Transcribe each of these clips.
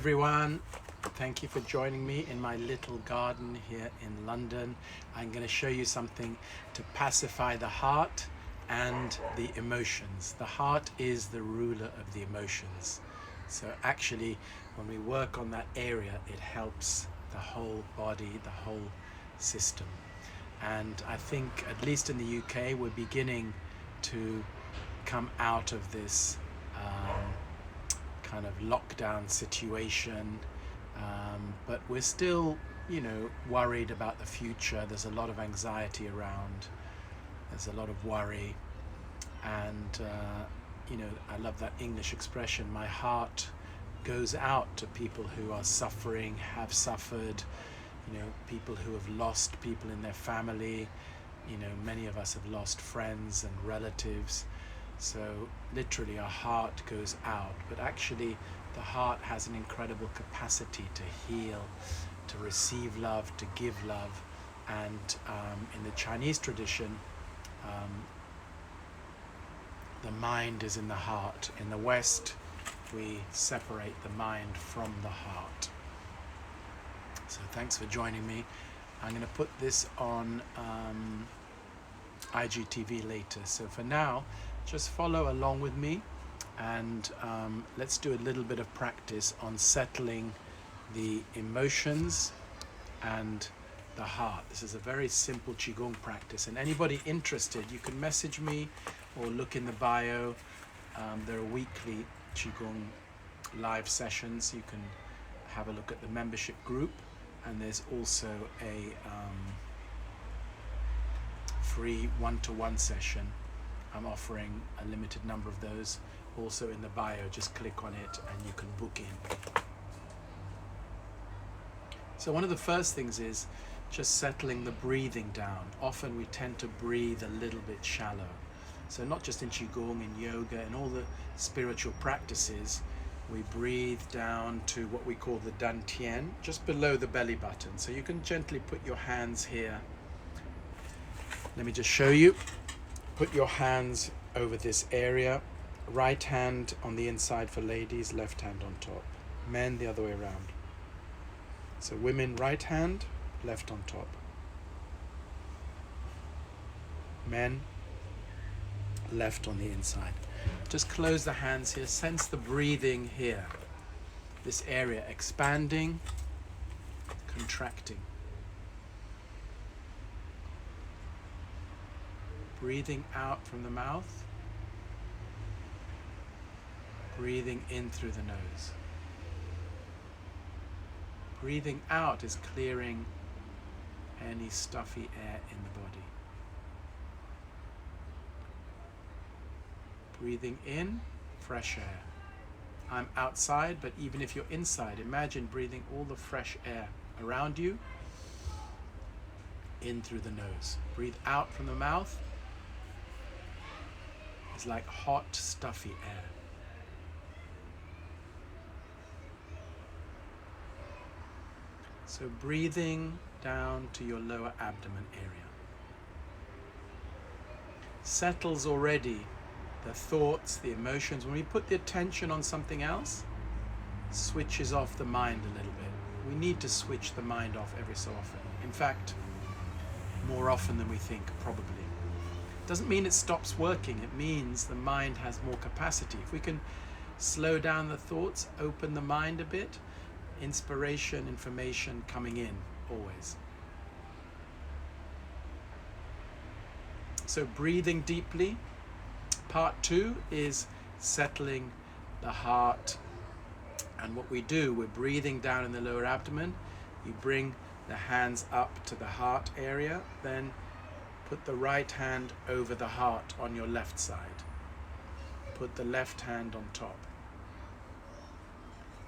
Everyone, thank you for joining me in my little garden here in London. I'm going to show you something to pacify the heart and the emotions. The heart is the ruler of the emotions. So actually, when we work on that area, it helps the whole body, the whole system. And I think, at least in the UK, we're beginning to come out of this kind of lockdown situation, but we're still, worried about the future. There's a lot of anxiety around. There's a lot of worry, and I love that English expression. My heart goes out to people who are suffering, have suffered. People who have lost people in their family. Many of us have lost friends and relatives. So literally our heart goes out, but actually the heart has an incredible capacity to heal, to receive love, to give love. And in the Chinese tradition, the mind is in the heart. In the West, we separate the mind from the heart. So thanks for joining me. I'm going to put this on IGTV later. So for now, just follow along with me, and let's do a little bit of practice on settling the emotions and the heart. This is a very simple Qigong practice, and anybody interested, you can message me or look in the bio. There are weekly Qigong live sessions. You can have a look at the membership group, and there's also a free one-to-one session. I'm offering a limited number of those also in the bio. Just click on it and you can book in. So one of the first things is just settling the breathing down. Often we tend to breathe a little bit shallow. So not just in Qigong, in yoga, and all the spiritual practices, we breathe down to what we call the dantian, just below the belly button. So you can gently put your hands here. Let me just show you. Put your hands over this area. Right hand on the inside for ladies, left hand on top. Men the other way around. So women right hand, left on top. Men left on the inside. Just close the hands here. Sense the breathing here. This area expanding, contracting. Breathing out from the mouth, breathing in through the nose. Breathing out is clearing any stuffy air in the body. Breathing in, fresh air. I'm outside, but even if you're inside, imagine breathing all the fresh air around you in through the nose. Breathe out from the mouth. It's like hot, stuffy air. So breathing down to your lower abdomen area. Settles already the thoughts, the emotions. When we put the attention on something else, switches off the mind a little bit. We need to switch the mind off every so often. In fact, more often than we think, probably. Doesn't mean it stops working. It means the mind has more capacity. If we can slow down the thoughts, open the mind a bit, inspiration, information coming in always. So breathing deeply. Part 2 is settling the heart. And what we do, we're breathing down in the lower abdomen. You bring the hands up to the heart area, then put the right hand over the heart on your left side. Put the left hand on top.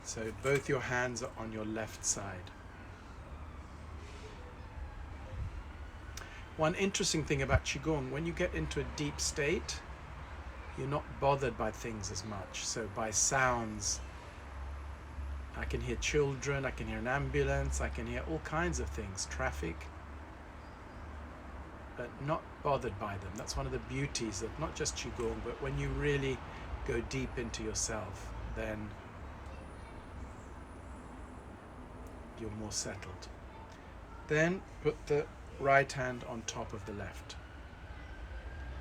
So both your hands are on your left side. One interesting thing about Qigong, when you get into a deep state, you're not bothered by things as much. So by sounds, I can hear children, I can hear an ambulance, I can hear all kinds of things, traffic, but not bothered by them. That's one of the beauties of not just Qigong, but when you really go deep into yourself, then you're more settled. Then put the right hand on top of the left.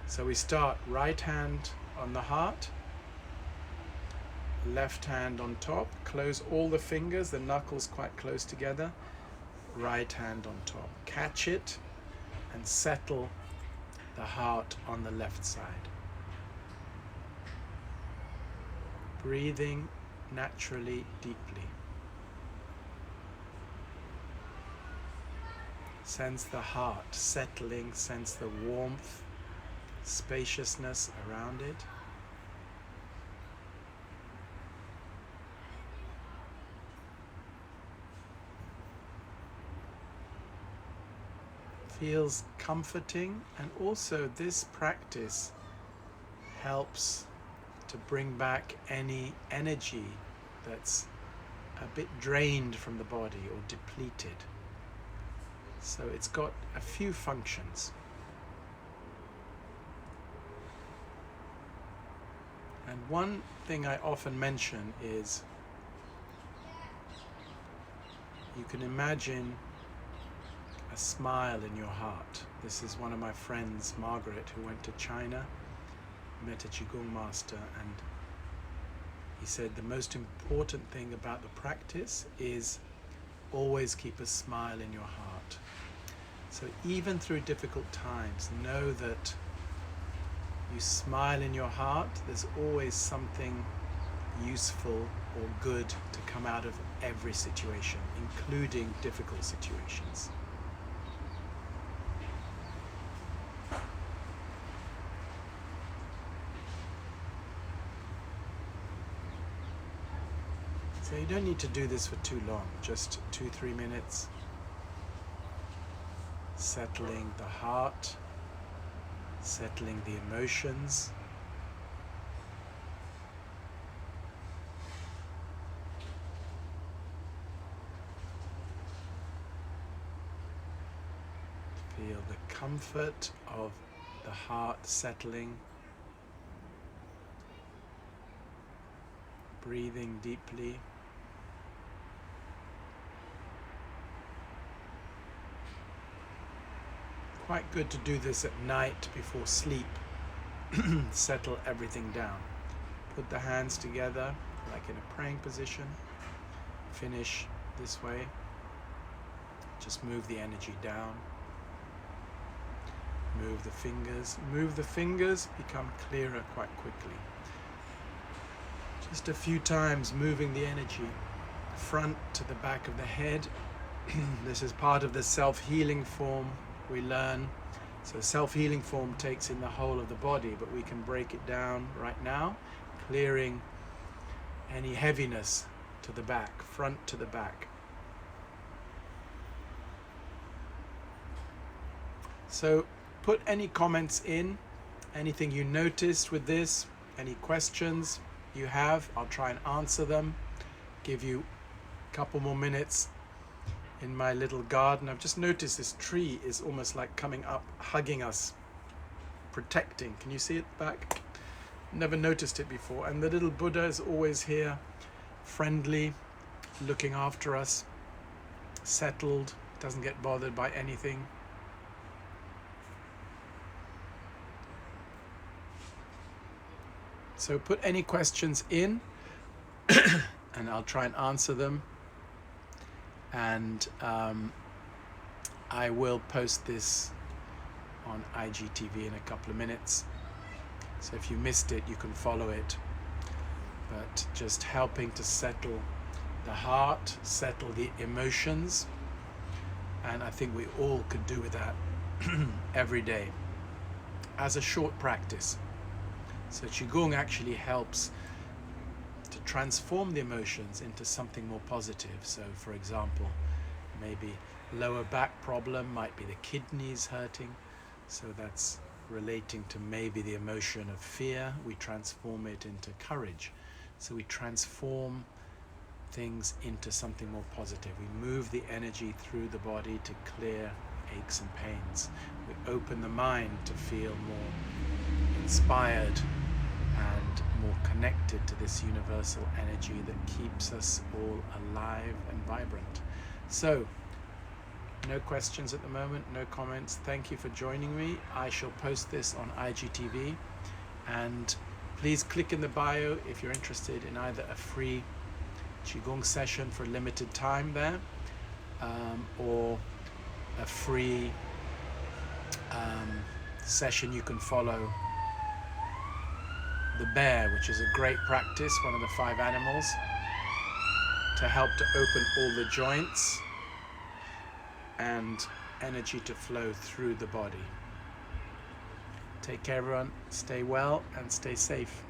So we start right hand on the heart, left hand on top, close all the fingers, the knuckles quite close together, right hand on top. Catch it and settle the heart on the left side. Breathing naturally, deeply. Sense the heart settling, sense the warmth, spaciousness around it. Feels comforting, and also this practice helps to bring back any energy that's a bit drained from the body or depleted. So it's got a few functions. And one thing I often mention is you can imagine a smile in your heart. This is one of my friends, Margaret, who went to China, met a Qigong master, and he said the most important thing about the practice is always keep a smile in your heart. So even through difficult times, know that you smile in your heart, there's always something useful or good to come out of every situation, including difficult situations. So you don't need to do this for too long, just 2-3 minutes. Settling the heart, settling the emotions. Feel the comfort of the heart settling. Breathing deeply. Quite good to do this at night before sleep. Settle everything down. Put the hands together like in a praying position. Finish this way. Just move the energy down. Move the fingers. Move the fingers, become clearer quite quickly. Just a few times moving the energy front to the back of the head. This is part of the self-healing form we learn. So self-healing form takes in the whole of the body, but we can break it down right now, clearing any heaviness to the back, front to the back. So put any comments in, anything you noticed with this, any questions you have, I'll try and answer them. Give you a couple more minutes in my little garden. I've just noticed this tree is almost like coming up, hugging us, protecting. Can you see it back? Never noticed it before. And the little Buddha is always here, friendly, looking after us, settled, doesn't get bothered by anything. So put any questions in and I'll try and answer them. And I will post this on IGTV in a couple of minutes. So if you missed it, you can follow it. But just helping to settle the heart, settle the emotions. And I think we all could do with that every day as a short practice. So Qigong actually helps to transform the emotions into something more positive. So for example, maybe lower back problem might be the kidneys hurting. So that's relating to maybe the emotion of fear. We transform it into courage. So we transform things into something more positive. We move the energy through the body to clear aches and pains. We open the mind to feel more inspired and more connected to this universal energy that keeps us all alive and vibrant. So, no questions at the moment, no comments. Thank you for joining me. I shall post this on IGTV, and please click in the bio if you're interested in either a free Qigong session for a limited time there, or a free session you can follow the bear, which is a great practice, one of the 5 animals, to help to open all the joints and energy to flow through the body. Take care everyone, stay well and stay safe.